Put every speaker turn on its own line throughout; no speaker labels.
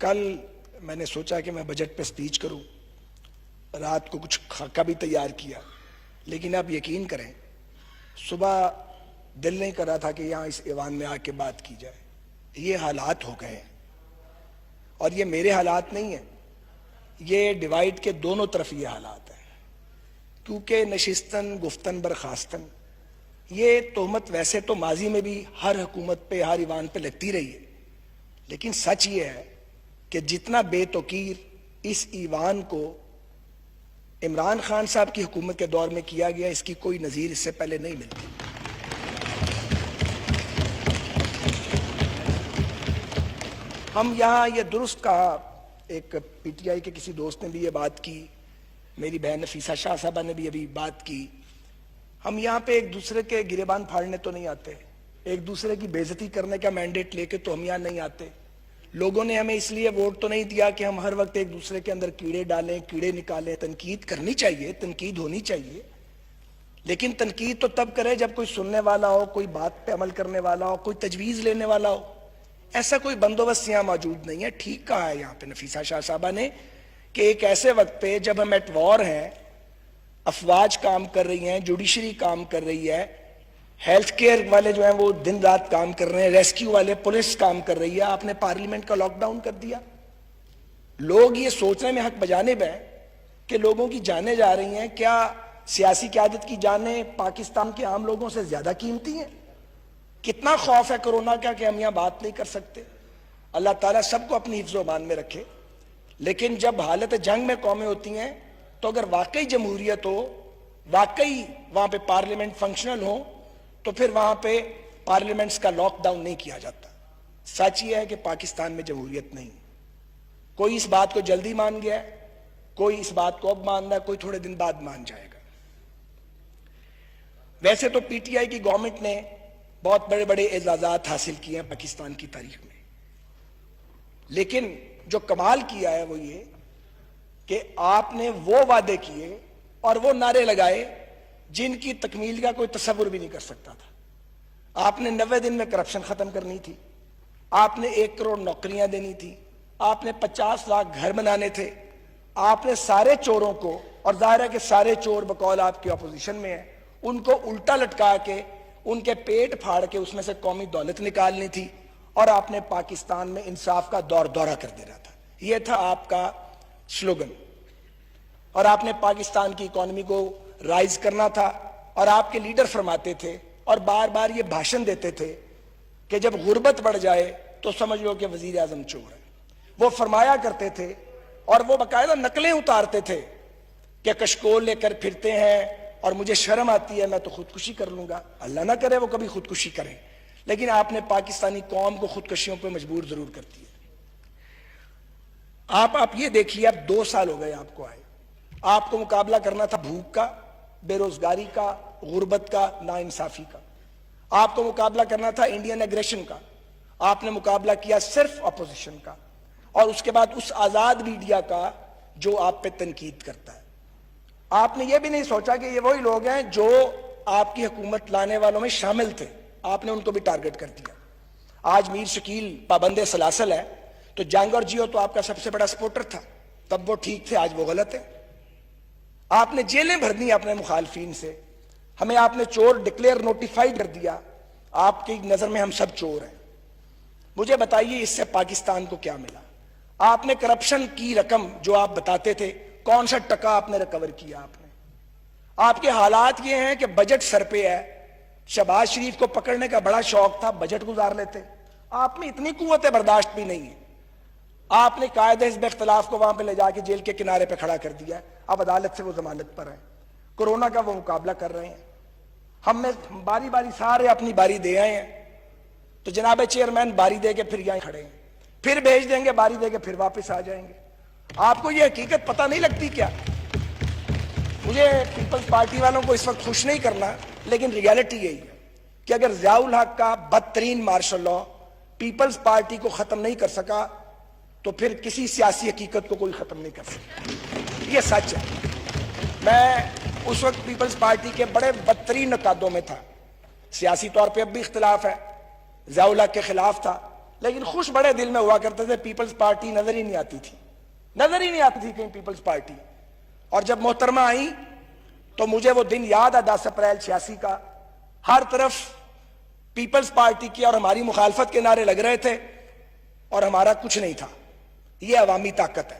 کل میں نے سوچا کہ میں بجٹ پہ سپیچ کروں، رات کو کچھ خاکہ بھی تیار کیا، لیکن آپ یقین کریں صبح دل نہیں کر رہا تھا کہ یہاں اس ایوان میں آ کے بات کی جائے۔ یہ حالات ہو گئے ہیں، اور یہ میرے حالات نہیں ہیں، یہ ڈیوائیڈ کے دونوں طرف یہ حالات ہیں، کیونکہ نشستن گفتن برخاستن یہ تہمت ویسے تو ماضی میں بھی ہر حکومت پہ ہر ایوان پہ لگتی رہی ہے، لیکن سچ یہ ہے کہ جتنا بے توقیر اس ایوان کو عمران خان صاحب کی حکومت کے دور میں کیا گیا، اس کی کوئی نظیر اس سے پہلے نہیں ملتی۔ ہم یہاں یہ درست کہا، ایک پی ٹی آئی کے کسی دوست نے بھی یہ بات کی، میری بہن نفیسہ شاہ صاحبہ نے بھی ابھی بات کی، ہم یہاں پہ ایک دوسرے کے گریبان پھاڑنے تو نہیں آتے، ایک دوسرے کی بے عزتی کرنے کا مینڈیٹ لے کے تو ہم یہاں نہیں آتے۔ لوگوں نے ہمیں اس لیے ووٹ تو نہیں دیا کہ ہم ہر وقت ایک دوسرے کے اندر کیڑے ڈالیں، کیڑے نکالیں۔ تنقید کرنی چاہیے، تنقید ہونی چاہیے، لیکن تنقید تو تب کرے جب کوئی سننے والا ہو، کوئی بات پہ عمل کرنے والا ہو، کوئی تجویز لینے والا ہو۔ ایسا کوئی بندوبست یہاں موجود نہیں ہے۔ ٹھیک کہا ہے یہاں پہ نفیسہ شاہ صاحبہ نے کہ ایک ایسے وقت پہ جب ہم ایٹ وار ہیں، افواج کام کر رہی ہیں، جوڈیشری کام کر رہی ہے، ہیلتھ کیئر والے جو ہیں وہ دن رات کام کر رہے ہیں، ریسکیو والے، پولیس کام کر رہی ہے، آپ نے پارلیمنٹ کا لاک ڈاؤن کر دیا۔ لوگ یہ سوچنے میں حق بجانب ہیں کہ لوگوں کی جانیں جا رہی ہیں، کیا سیاسی قیادت کی جانیں پاکستان کے عام لوگوں سے زیادہ قیمتی ہیں؟ کتنا خوف ہے کرونا کا کہ ہم یہاں بات نہیں کر سکتے۔ اللہ تعالیٰ سب کو اپنی حفظ و امان میں رکھے، لیکن جب حالت جنگ میں قومیں ہوتی ہیں تو اگر واقعی جمہوریت ہو، واقعی وہاں پہ پارلیمنٹ فنکشنل ہو، تو پھر وہاں پہ پارلیمنٹس کا لاک ڈاؤن نہیں کیا جاتا۔ سچ یہ ہے کہ پاکستان میں جمہوریت نہیں۔ کوئی اس بات کو جلدی مان گیا ہے، کوئی اس بات کو اب مان رہا ہے، کوئی تھوڑے دن بعد مان جائے گا۔ ویسے تو پی ٹی آئی کی گورنمنٹ نے بہت بڑے بڑے اعزازات حاصل کیے ہیں پاکستان کی تاریخ میں، لیکن جو کمال کیا ہے وہ یہ کہ آپ نے وہ وعدے کیے اور وہ نعرے لگائے جن کی تکمیل کا کوئی تصور بھی نہیں کر سکتا تھا۔ آپ نے 90 دن میں کرپشن ختم کرنی تھی، آپ نے 1 کروڑ نوکریاں دینی تھی، آپ نے 50 لاکھ گھر بنانے تھے، آپ نے سارے چوروں کو، اور ظاہر ہے کہ سارے چور بقول آپ کی اپوزیشن میں ہیں، ان کو الٹا لٹکا کے ان کے پیٹ پھاڑ کے اس میں سے قومی دولت نکالنی تھی، اور آپ نے پاکستان میں انصاف کا دورہ کر دینا تھا۔ یہ تھا آپ کا سلوگن، اور آپ نے پاکستان کی اکانومی کو رائز کرنا تھا، اور آپ کے لیڈر فرماتے تھے اور بار بار یہ بھاشن دیتے تھے کہ جب غربت بڑھ جائے تو سمجھ لو کہ وزیر اعظم چور ہے۔ وہ فرمایا کرتے تھے اور وہ باقاعدہ نقلیں اتارتے تھے کہ کشکول لے کر پھرتے ہیں اور مجھے شرم آتی ہے، میں تو خودکشی کر لوں گا۔ اللہ نہ کرے وہ کبھی خودکشی کریں، لیکن آپ نے پاکستانی قوم کو خودکشیوں پہ مجبور ضرور کرتی ہے۔ آپ یہ دیکھیے، اب 2 سال ہو گئے آپ کو آئے، آپ کو مقابلہ کرنا تھا بھوک کا، بے روزگاری کا، غربت کا، ناانصافی کا۔ آپ کو مقابلہ کرنا تھا انڈین ایگریشن کا، آپ نے مقابلہ کیا صرف اپوزیشن کا، اور اس کے بعد اس آزاد میڈیا کا جو آپ پہ تنقید کرتا ہے۔ آپ نے یہ بھی نہیں سوچا کہ یہ وہی لوگ ہیں جو آپ کی حکومت لانے والوں میں شامل تھے، آپ نے ان کو بھی ٹارگٹ کر دیا۔ آج میر شکیل پابند سلاسل ہے، تو جنگ اور جیو تو آپ کا سب سے بڑا سپورٹر تھا، تب وہ ٹھیک تھے، آج وہ غلط ہے۔ آپ نے جیلیں بھر دی اپنے مخالفین سے، ہمیں آپ نے چور ڈکلیئر نوٹیفائیڈ کر دیا، آپ کی نظر میں ہم سب چور ہیں۔ مجھے بتائیے اس سے پاکستان کو کیا ملا؟ آپ نے کرپشن کی رقم جو آپ بتاتے تھے، کون سا ٹکا آپ نے ریکور کیا؟ آپ کے حالات یہ ہیں کہ بجٹ سر پہ ہے، شہباز شریف کو پکڑنے کا بڑا شوق تھا، بجٹ گزار لیتے۔ آپ میں اتنی قوت برداشت بھی نہیں ہے۔ آپ نے قائد حزب اختلاف کو وہاں پہ لے جا کے جیل کے کنارے پہ کھڑا کر دیا، اب عدالت سے وہ ضمانت پر ہیں، کورونا کا وہ مقابلہ کر رہے ہیں۔ ہم میں باری باری سارے اپنی باری دے آئے ہیں، تو جناب چیئرمین باری دے کے پھر یہاں کھڑے ہیں، پھر بھیج دیں گے، باری دے کے پھر واپس آ جائیں گے۔ آپ کو یہ حقیقت پتہ نہیں لگتی کیا؟ مجھے پیپلز پارٹی والوں کو اس وقت خوش نہیں کرنا، لیکن ریالٹی یہی ہے کہ اگر ضیاء الحق کا بدترین مارشل لاء پیپلز پارٹی کو ختم نہیں کر سکا تو پھر کسی سیاسی حقیقت کو کوئی ختم نہیں کر سکتا۔ یہ سچ ہے۔ میں اس وقت پیپلز پارٹی کے بڑے بدترین نقادوں میں تھا، سیاسی طور پہ اب بھی اختلاف ہے، ضیاء الحق کے خلاف تھا، لیکن خوش بڑے دل میں ہوا کرتے تھے، پیپلز پارٹی نظر ہی نہیں آتی تھی، نظر ہی نہیں آتی تھی کہیں پیپلز پارٹی. اور جب محترمہ آئیں تو مجھے وہ دن یاد ہے 10 اپریل 86 کا. ہر طرف پیپلز پارٹی کی اور ہماری مخالفت کے نعرے لگ رہے تھے اور ہمارا کچھ نہیں تھا. یہ عوامی طاقت ہے.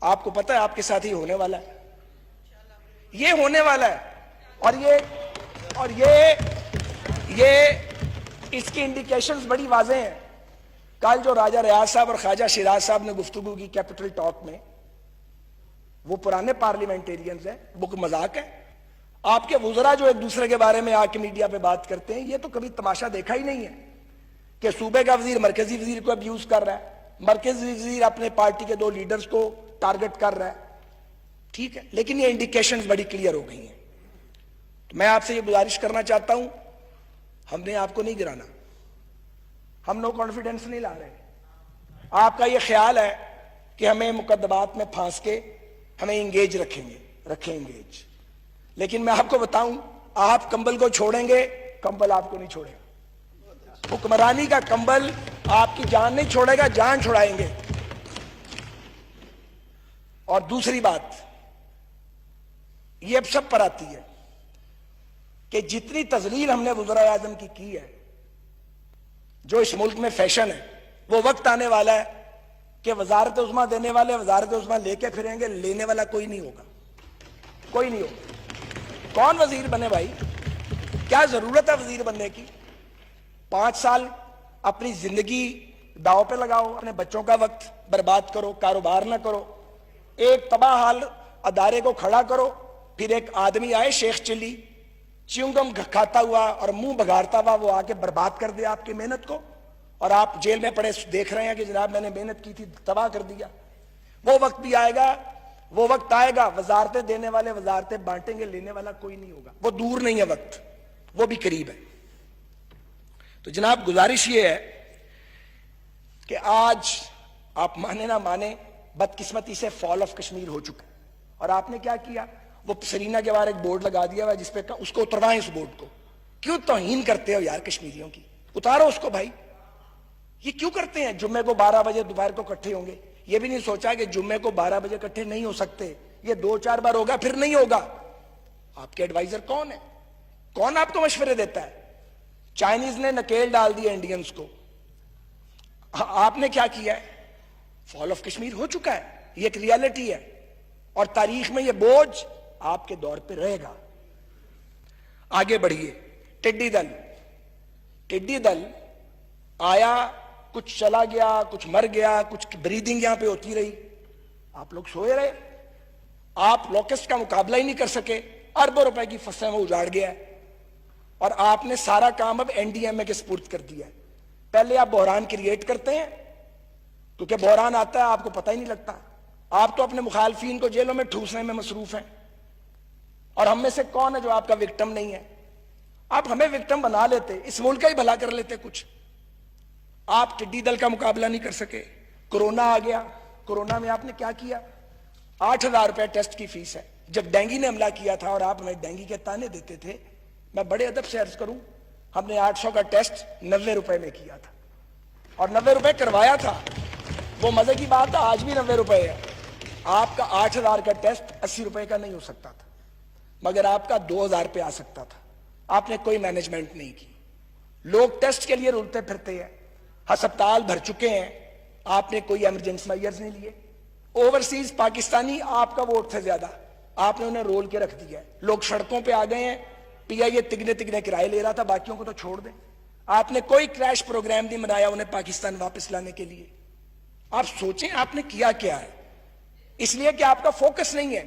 آپ کو پتہ ہے آپ کے ساتھ ہی ہونے والا ہے، یہ ہونے والا ہے. اور یہ اس کی انڈیکیشنز بڑی واضح ہیں. کل جو راجہ ریاض صاحب اور خواجہ شیراز صاحب نے گفتگو کی کیپٹل ٹاک میں، وہ پرانے پارلیمنٹیرینز ہیں، وہ کوئی مذاق ہے؟ آپ کے وزراء جو ایک دوسرے کے بارے میں آ کے میڈیا پہ بات کرتے ہیں، یہ تو کبھی تماشا دیکھا ہی نہیں ہے کہ صوبے کا وزیر مرکزی وزیر کو ابیوز کر رہا ہے، مرکزی وزیر اپنے پارٹی کے 2 لیڈرز کو ٹارگٹ کر رہا ہے. ٹھیک ہے، لیکن یہ انڈیکیشنز بڑی کلیئر ہو گئی ہیں. میں آپ سے یہ گزارش کرنا چاہتا ہوں، ہم نے آپ کو نہیں گرانا، ہم نو کانفیڈنس نہیں لا رہے. آپ کا یہ خیال ہے کہ ہمیں مقدمات میں پھانس کے ہمیں انگیج رکھیں انگیج. لیکن میں آپ کو بتاؤں، آپ کمبل کو چھوڑیں گے، کمبل آپ کو نہیں چھوڑے گا. حکمرانی کا کمبل آپ کی جان نہیں چھوڑے گا، جان چھڑائیں گے. اور دوسری بات یہ اب سب پر آتی ہے کہ جتنی تذلیل ہم نے وزراء اعظم کی ہے، جو اس ملک میں فیشن ہے، وہ وقت آنے والا ہے کہ وزارت عظمیٰ دینے والے وزارت عظمیٰ لے کے پھریں گے، لینے والا کوئی نہیں ہوگا، کوئی نہیں ہوگا. کون وزیر بنے بھائی؟ کیا ضرورت ہے وزیر بننے کی؟ 5 سال اپنی زندگی داؤ پہ لگاؤ، اپنے بچوں کا وقت برباد کرو، کاروبار نہ کرو، ایک تباہ حال ادارے کو کھڑا کرو، پھر ایک آدمی آئے شیخ چلی چیونگم کھاتا ہوا اور منہ بگاڑتا ہوا، وہ آ کے برباد کر دے آپ کی محنت کو، اور آپ جیل میں پڑے دیکھ رہے ہیں کہ جناب میں نے محنت کی تھی، تباہ کر دیا. وہ وقت بھی آئے گا، وہ وقت آئے گا، وزارتیں دینے والے وزارتیں بانٹیں گے، لینے والا کوئی نہیں ہوگا. وہ دور نہیں ہے وقت، وہ بھی قریب ہے. تو جناب گزارش یہ ہے کہ آج آپ مانے نہ مانے، بدقسمتی سے فال آف کشمیر ہو چکا ہے. اور آپ نے کیا کیا؟ وہ سرینا کے باہر ایک بورڈ لگا دیا ہوا جس پہ اس کو اتروائیں. اس بورڈ کو کیوں توہین کرتے ہو یار کشمیریوں کی؟ اتارو اس کو بھائی. یہ کیوں کرتے ہیں؟ جمعے کو 12 بجے دوپہر کو اکٹھے ہوں گے. یہ بھی نہیں سوچا کہ جمعے کو 12 بجے اکٹھے نہیں ہو سکتے، یہ 2-4 بار ہوگا پھر نہیں ہوگا. آپ کے ایڈوائزر کون ہے؟ کون آپ کو مشورے دیتا ہے؟ چائنیز نے نکیل ڈال دیا انڈینز کو. آپ نے کیا کیا ہے؟ فال آف کشمیر ہو چکا ہے، یہ ایک ریالٹی ہے، اور تاریخ میں یہ بوجھ آپ کے دور پہ رہے گا. آگے بڑھیے. ٹڈی دل آیا، کچھ چلا گیا، کچھ مر گیا، کچھ بریدنگ یہاں پہ ہوتی رہی. آپ لوگ سوئے رہے، آپ لوکسٹ کا مقابلہ ہی نہیں کر سکے، اربوں روپے کی فصلیں وہ اجاڑ گیا ہے، اور آپ نے سارا کام اب این ڈی ایم اے کے سپرد کر دیا ہے. پہلے آپ بحران کریٹ کرتے ہیں، کیونکہ بحران آتا ہے آپ کو پتہ ہی نہیں لگتا. آپ تو اپنے مخالفین کو جیلوں میں ٹھوسنے میں مصروف ہیں، اور ہم میں سے کون ہے جو آپ کا وکٹم نہیں ہے؟ آپ ہمیں وکٹم بنا لیتے، اس ملک کا ہی بھلا کر لیتے کچھ. آپ ٹڈی دل کا مقابلہ نہیں کر سکے. کورونا آ گیا، کورونا میں آپ نے کیا کیا؟ 8,000 روپے ٹیسٹ کی فیس ہے. جب ڈینگی نے حملہ کیا تھا اور آپ ہمیں ڈینگی کے تانے دیتے تھے، میں بڑے ادب سے عرض کروں، ہم نے 800 کا ٹیسٹ 90 روپے میں کیا تھا، اور 90 روپے کروایا تھا. وہ مزے کی بات ہے، آج بھی 90 روپے ہے. آپ کا 8,000 کا ٹیسٹ 80 روپے کا نہیں ہو سکتا تھا، مگر آپ کا 2,000 پہ آ سکتا تھا. آپ نے کوئی مینجمنٹ نہیں کی. لوگ ٹیسٹ کے لیے رولتے پھرتے ہیں، ہسپتال بھر چکے ہیں، آپ نے کوئی ایمرجنسی میئرز نہیں لیے. اوورسیز پاکستانی آپ کا ووٹ تھے زیادہ، آپ نے انہیں رول کے رکھ دیا ہے. لوگ سڑکوں پہ آ گئے ہیں، پی آئی اے تگنے کرائے لے رہا تھا، باقیوں کو تو چھوڑ دیں. آپ نے کوئی کریش پروگرام نہیں بنایا انہیں پاکستان واپس لانے کے لیے. آپ سوچیں آپ نے کیا کیا ہے. اس لیے کہ آپ کا فوکس نہیں ہے.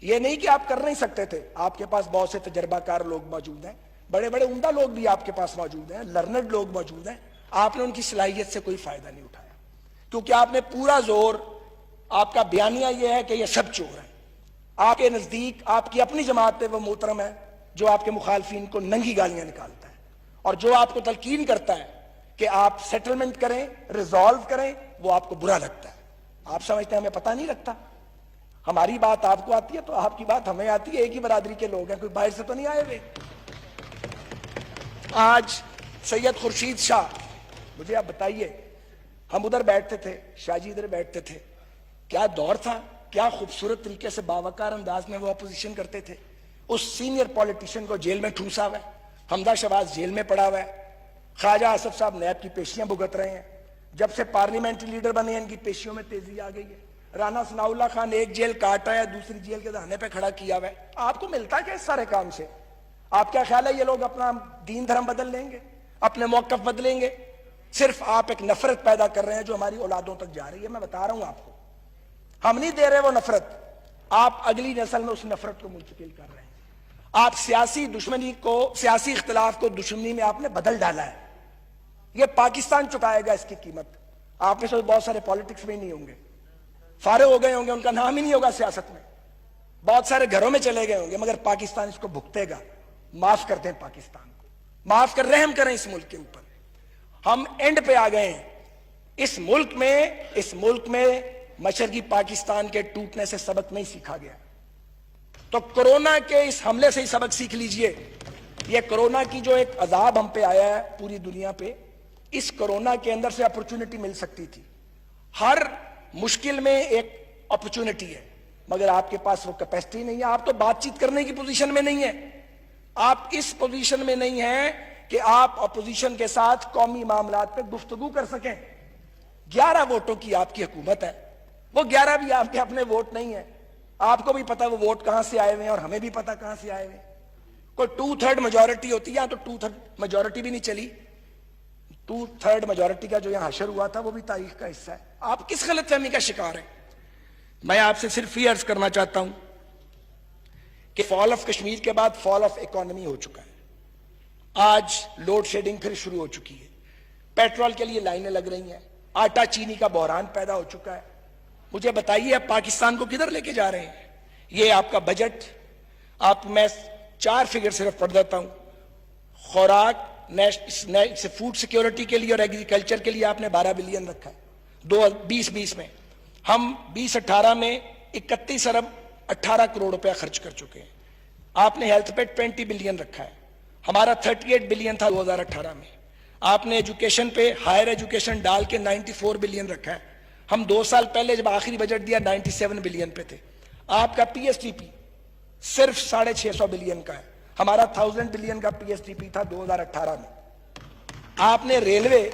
یہ نہیں کہ آپ کر نہیں سکتے تھے، آپ کے پاس بہت سے تجربہ کار لوگ موجود ہیں، بڑے بڑے عمدہ لوگ بھی آپ کے پاس موجود ہیں، لرنڈ لوگ موجود ہیں. آپ نے ان کی صلاحیت سے کوئی فائدہ نہیں اٹھایا، کیونکہ آپ نے پورا زور، آپ کا بیانیہ یہ ہے کہ یہ سب چور ہیں. آپ کے نزدیک آپ کی اپنی جماعت پہ وہ محترم ہے جو آپ کے مخالفین کو ننگی گالیاں نکالتا ہے، اور جو آپ کو تلقین کرتا ہے کہ آپ سیٹلمنٹ کریں، ریزالو کریں، وہ آپ کو برا لگتا ہے. آپ سمجھتے ہیں ہمیں پتہ نہیں لگتا. ہماری بات آپ کو آتی ہے تو آپ کی بات ہمیں آتی ہے. ایک ہی برادری کے لوگ ہیں، کوئی باہر سے تو نہیں آئے ہوئے. آج سید خورشید شاہ مجھے آپ بتائیے, ہم ادھر بیٹھتے تھے, شاہ جی ادھر بیٹھتے تھے, کیا دور تھا, کیا خوبصورت طریقے سے باوقار انداز میں وہ اپوزیشن کرتے تھے. اس سینئر پولیٹیشین کو جیل میں ٹھوسا ہوا ہے, حمزہ شہباز جیل میں پڑا ہوا ہے, خواجہ آصف صاحب نیب کی پیشیاں بھگت رہے ہیں, جب سے پارلیمنٹری لیڈر بنے ہیں ان کی پیشیوں میں تیزی آ گئی ہے. رانا ثناء اللہ خان ایک جیل کاٹ آیا, دوسری جیل کے دہانے پہ کھڑا کیا ہوا ہے. آپ کو ملتا کیا اس سارے کام سے؟ آپ کیا خیال ہے یہ لوگ اپنا دین دھرم بدل لیں گے, اپنے موقف بدلیں گے؟ صرف آپ ایک نفرت پیدا کر رہے ہیں جو ہماری اولادوں تک جا رہی ہے. میں بتا رہا ہوں آپ کو, ہم نہیں دے رہے وہ نفرت, آپ اگلی نسل میں اس نفرت کو منتقل کر رہے ہیں. آپ سیاسی دشمنی کو, سیاسی اختلاف کو دشمنی میں آپ نے بدل ڈالا ہے. یہ پاکستان چکائے گا اس کی قیمت. آپ میں سے بہت سارے پالیٹکس میں ہی نہیں ہوں گے, فارغ ہو گئے ہوں گے, ان کا نام ہی نہیں ہوگا سیاست میں, بہت سارے گھروں میں چلے گئے ہوں گے, مگر پاکستان اس کو بھگتے گا. معاف کر دیں پاکستان کو, معاف کر, رحم کریں اس ملک کے اوپر. ہم اینڈ پہ آ گئے ہیں. اس ملک میں مشرقی پاکستان کے ٹوٹنے سے سبق نہیں سیکھا گیا. تو کرونا کے اس حملے سے ہی سبق سیکھ لیجئے. یہ کرونا کی جو ایک عذاب ہم پہ آیا ہے پوری دنیا پہ, اس کرونا کے اندر سے اپرچونٹی مل سکتی تھی. ہر مشکل میں ایک اپرچونٹی ہے, مگر آپ کے پاس وہ کیپیسٹی نہیں ہے. آپ تو بات چیت کرنے کی پوزیشن میں نہیں ہیں. آپ اس پوزیشن میں نہیں ہیں کہ آپ اپوزیشن کے ساتھ قومی معاملات پہ گفتگو کر سکیں. 11 ووٹوں کی آپ کی حکومت ہے, وہ 11 بھی آپ کے اپنے ووٹ نہیں ہیں. آپ کو بھی پتا وہ ووٹ کہاں سے آئے ہوئے ہیں اور ہمیں بھی پتا کہاں سے آئے ہوئے ہیں. کوئی 2/3 میجورٹی ہوتی ہے, تو 2/3 میجورٹی بھی نہیں چلی. 2/3 میجورٹی کا جو یہاں حشر ہوا تھا وہ بھی تاریخ کا حصہ ہے. آپ کس غلط فہمی کا شکار ہیں؟ میں آپ سے صرف یہ عرض کرنا چاہتا ہوں کہ فال آف کشمیر کے بعد فال آف اکانومی ہو چکا ہے. آج لوڈ شیڈنگ پھر شروع ہو چکی ہے, پیٹرول کے لیے لائنیں لگ رہی ہیں, آٹا چینی کا بحران پیدا ہو چکا ہے. مجھے بتائیے آپ پاکستان کو کدھر لے کے جا رہے ہیں؟ یہ آپ کا بجٹ, میں 4 فگر صرف پڑھ دیتا ہوں. خوراک, فوڈ سیکیورٹی کے لیے اور ایگریکلچر کے لیے آپ نے 12 بلین رکھا ہے 2020 میں. ہم 2018 میں 31 ارب 18 کروڑ روپیہ خرچ کر چکے ہیں. آپ نے ہیلتھ پہ 20 بلین رکھا ہے, ہمارا 38 بلین تھا 2018 میں. آپ نے ایجوکیشن پہ, ہائر ایجوکیشن ڈال کے 94 بلین رکھا ہے. ہم 2 سال پہلے جب آخری بجٹ دیا 97 بلین پہ تھے. آپ کا پی ایس ٹی پی صرف 650 بلین کا ہے, ہمارا 1000 بلین کا پی ایس ٹی پی تھا 2018 میں. آپ نے ریلوے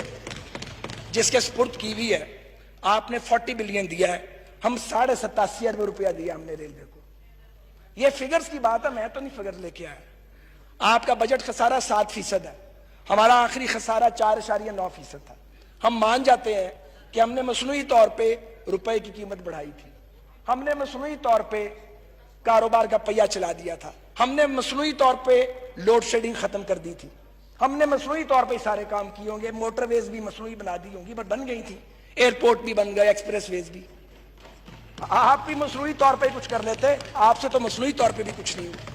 جس کے سپرد کی ہوئی ہے, آپ نے 40 بلین دیا ہے, ہم 87.5 ارب روپیہ دیا ہم نے ریلوے کو. یہ فگرز کی بات ہے, میں تو نہیں فگر لے کے آیا. آپ کا بجٹ خسارہ 7% ہے, ہمارا آخری خسارہ 4.9% تھا. ہم مان جاتے ہیں کہ ہم نے مصنوعی طور پہ روپے کی قیمت بڑھائی تھی, ہم نے مصنوعی طور پہ کاروبار کا پہیہ چلا دیا تھا, ہم نے مصنوعی طور پہ لوڈ شیڈنگ ختم کر دی تھی, ہم نے مصنوعی طور پہ سارے کام کیے ہوں گے. موٹر ویز بھی مصنوعی بنا دی ہوں گی, بٹ بن گئی تھی. ایئرپورٹ بھی بن گئے, ایکسپریس ویز بھی. آپ بھی مصنوعی طور پہ کچھ کر لیتے, آپ سے تو مصنوعی طور پہ بھی کچھ نہیں ہوا.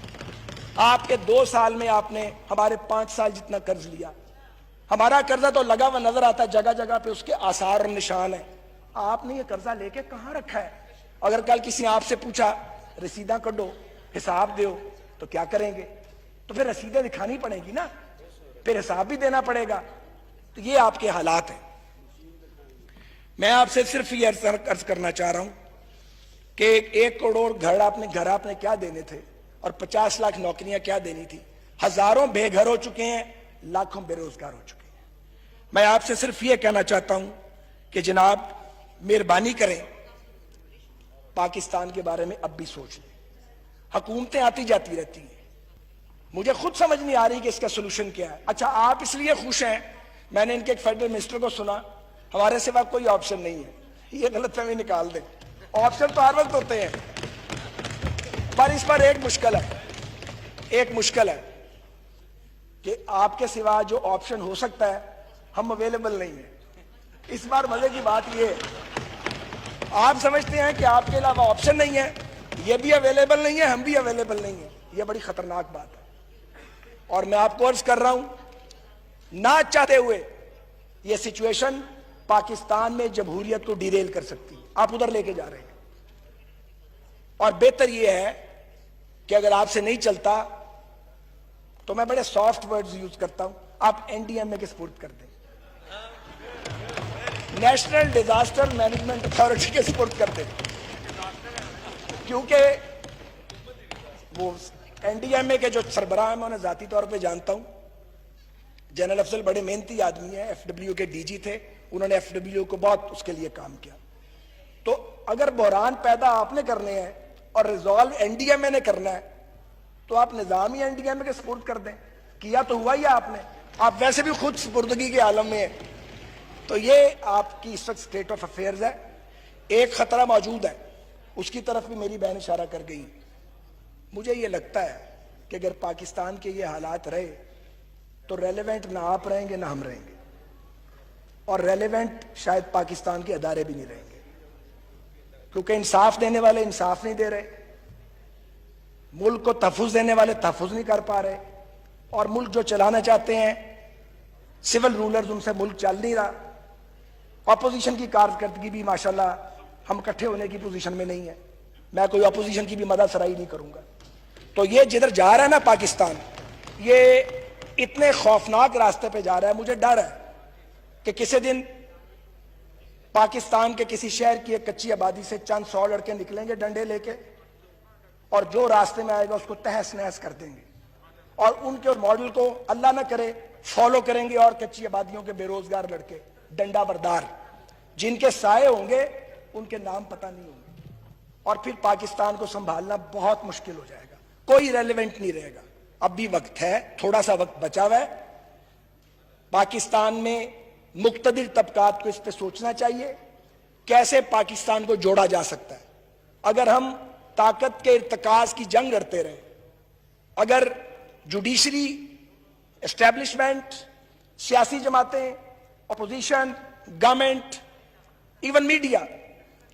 آپ کے 2 سال میں آپ نے ہمارے 5 سال جتنا قرض لیا. ہمارا قرضہ تو لگا ہوا نظر آتا ہے, جگہ جگہ پہ اس کے آثار اور نشان ہیں. آپ نے یہ قرضہ لے کے کہاں رکھا ہے؟ اگر کل کسی آپ سے پوچھا رسیداں کڈو, حساب دیو, تو کیا کریں گے؟ تو پھر رسیدیں دکھانی پڑے گی نا, پھر حساب بھی دینا پڑے گا. تو یہ آپ کے حالات ہیں. میں آپ سے صرف یہ عرض کرنا چاہ رہا ہوں کہ 1 کروڑ گھر آپ نے کیا دینے تھے, اور 50 لاکھ نوکریاں کیا دینی تھی. ہزاروں بے گھر ہو چکے ہیں, لاکھوں بے روزگار ہو چکے ہیں. میں آپ سے صرف یہ کہنا چاہتا ہوں کہ جناب مہربانی کریں, پاکستان کے بارے میں اب بھی سوچ لیں. حکومتیں آتی جاتی رہتی ہیں, مجھے خود سمجھ نہیں آ رہی کہ اس کا سلوشن کیا ہے. اچھا آپ اس لیے خوش ہیں, میں نے ان کے ایک فیڈرل منسٹر کو سنا, ہمارے سوا کوئی آپشن نہیں ہے. یہ غلط فہمی نکال دیں, آپشن تو ہر وقت ہوتے ہیں, پر اس پر ایک مشکل ہے کہ آپ کے سوا جو آپشن ہو سکتا ہے ہم اویلیبل نہیں ہیں. اس بار مزے کی بات یہ ہے, آپ سمجھتے ہیں کہ آپ کے علاوہ آپشن نہیں ہے, یہ بھی اویلیبل نہیں ہے, ہم بھی اویلیبل نہیں ہیں. یہ بڑی خطرناک بات ہے, اور میں آپ کو عرض کر رہا ہوں, نہ چاہتے ہوئے یہ سچویشن پاکستان میں جمہوریت کو ڈیریل کر سکتی ہے. آپ ادھر لے کے جا رہے ہیں, اور بہتر یہ ہے کہ اگر آپ سے نہیں چلتا تو میں بڑے سافٹ ورڈز یوز کرتا ہوں, آپ این ڈی ایم اے کے سپورٹ کر دیں. نیشنل ڈیزاسٹر مینجمنٹ اتھارٹی کے سپرد کرتے ہیں، کیونکہ وہ این ڈی ایم اے کے جو سربراہ ہیں میں انہیں ذاتی طور پہ جانتا ہوں. جنرل افضل بڑے محنتی آدمی ہیں، ایف ڈبلیو کے ڈی جی تھے، انہوں نے ایف ڈبلیو کو بہت اس کے لیے کام کیا. تو اگر بحران پیدا آپ نے کرنے ہیں اور ریزالو این ڈی ایم اے نے کرنا ہے تو آپ نظام ہی این ڈی ایم اے کے سپرد کر دیں. کیا تو ہوا ہی آپ نے، آپ ویسے بھی خود سپردگی کے عالم میں ہیں. تو یہ آپ کی اس وقت اسٹیٹ آف افیئرز ہے. ایک خطرہ موجود ہے، اس کی طرف بھی میری بہن اشارہ کر گئی. مجھے یہ لگتا ہے کہ اگر پاکستان کے یہ حالات رہے تو ریلیونٹ نہ آپ رہیں گے نہ ہم رہیں گے، اور ریلیونٹ شاید پاکستان کے ادارے بھی نہیں رہیں گے، کیونکہ انصاف دینے والے انصاف نہیں دے رہے، ملک کو تحفظ دینے والے تحفظ نہیں کر پا رہے، اور ملک جو چلانا چاہتے ہیں سول رولرز ان سے ملک چل نہیں رہا. اپوزیشن کی کارکردگی بھی ماشاءاللہ ہم اکٹھے ہونے کی پوزیشن میں نہیں ہے. میں کوئی اپوزیشن کی بھی مدد سرائی نہیں کروں گا. تو یہ جدھر جا رہا ہے نا پاکستان، یہ اتنے خوفناک راستے پہ جا رہا ہے. مجھے ڈر ہے کہ کسی دن پاکستان کے کسی شہر کی ایک کچی آبادی سے چند 100 لڑکے نکلیں گے ڈنڈے لے کے، اور جو راستے میں آئے گا اس کو تہس نہس کر دیں گے، اور ان کے ماڈل کو اللہ نہ کرے فالو کریں گے. اور کچی آبادیوں کے بے روزگار لڑکے ڈنڈا بردار جن کے سائے ہوں گے ان کے نام پتہ نہیں ہوں گے، اور پھر پاکستان کو سنبھالنا بہت مشکل ہو جائے گا. کوئی ریلیونٹ نہیں رہے گا. اب بھی وقت ہے، تھوڑا سا وقت بچا ہوا ہے. پاکستان میں مقتدر طبقات کو اس پہ سوچنا چاہیے کیسے پاکستان کو جوڑا جا سکتا ہے. اگر ہم طاقت کے ارتکاز کی جنگ لڑتے رہے، اگر جوڈیشری، اسٹیبلشمنٹ، سیاسی جماعتیں، اپوزیشن، گورنمنٹ، ایون میڈیا،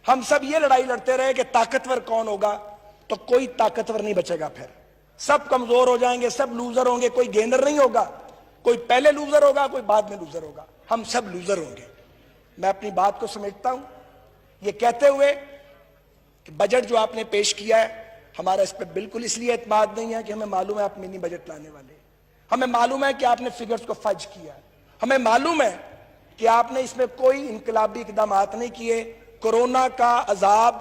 ہم سب یہ لڑائی لڑتے رہے کہ طاقتور کون ہوگا، تو کوئی طاقتور نہیں بچے گا. پھر سب کمزور ہو جائیں گے، سب لوزر ہوں گے. کوئی گینر نہیں ہوگا، کوئی پہلے لوزر ہوگا، کوئی بعد میں لوزر ہوگا. ہم سب لوزر ہوں گے. میں اپنی بات کو سمیٹتا ہوں یہ کہتے ہوئے کہ بجٹ جو آپ نے پیش کیا ہے، ہمارا اس پہ بالکل اس لیے اعتماد نہیں ہے کہ ہمیں معلوم ہے آپ منی بجٹ لانے والے ہیں. ہمیں معلوم ہے کہ آپ نے فگرز کو فج کیا ہے. ہمیں معلوم ہے کہ آپ نے اس میں کوئی انقلابی اقدامات نہیں کیے. کورونا کا عذاب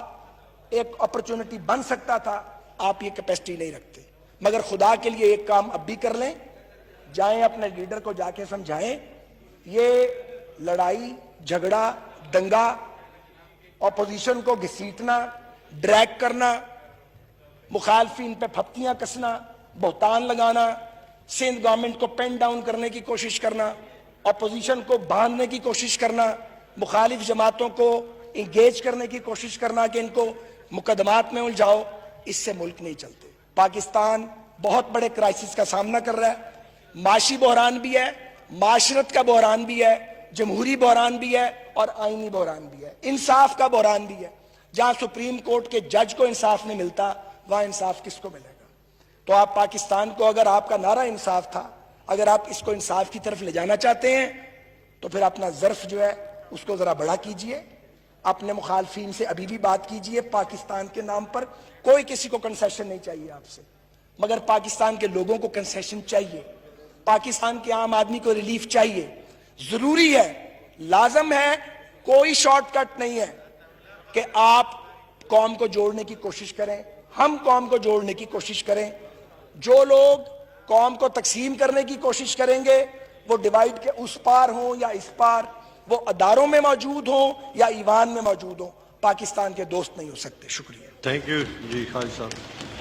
ایک اپرچونٹی بن سکتا تھا، آپ یہ کیپیسٹی نہیں رکھتے. مگر خدا کے لیے ایک کام اب بھی کر لیں، جائیں اپنے لیڈر کو جا کے سمجھائیں یہ لڑائی جھگڑا دنگا، اپوزیشن کو گھسیٹنا، ڈریگ کرنا، مخالفین پہ پھپتیاں کسنا، بہتان لگانا، سندھ گورنمنٹ کو پین ڈاؤن کرنے کی کوشش کرنا، اپوزیشن کو باندھنے کی کوشش کرنا، مخالف جماعتوں کو انگیج کرنے کی کوشش کرنا کہ ان کو مقدمات میں الجھاؤ، اس سے ملک نہیں چلتے. پاکستان بہت بڑے کرائسس کا سامنا کر رہا ہے. معاشی بحران بھی ہے، معاشرت کا بحران بھی ہے، جمہوری بحران بھی ہے، اور آئینی بحران بھی ہے، انصاف کا بحران بھی ہے. جہاں سپریم کورٹ کے جج کو انصاف نہیں ملتا وہاں انصاف کس کو ملے گا؟ تو آپ پاکستان کو، اگر آپ کا نعرہ انصاف تھا، اگر آپ اس کو انصاف کی طرف لے جانا چاہتے ہیں تو پھر اپنا ظرف جو ہے اس کو ذرا بڑا کیجئے. اپنے مخالفین سے ابھی بھی بات کیجئے. پاکستان کے نام پر کوئی کسی کو کنسیشن نہیں چاہیے آپ سے، مگر پاکستان کے لوگوں کو کنسیشن چاہیے. پاکستان کے عام آدمی کو ریلیف چاہیے. ضروری ہے، لازم ہے، کوئی شارٹ کٹ نہیں ہے کہ آپ قوم کو جوڑنے کی کوشش کریں، ہم قوم کو جوڑنے کی کوشش کریں. جو لوگ قوم کو تقسیم کرنے کی کوشش کریں گے وہ ڈیوائیڈ کے اس پار ہوں یا اس پار، وہ اداروں میں موجود ہوں یا ایوان میں موجود ہوں، پاکستان کے دوست نہیں ہو سکتے. شکریہ.
تھینک یو جی خالد صاحب.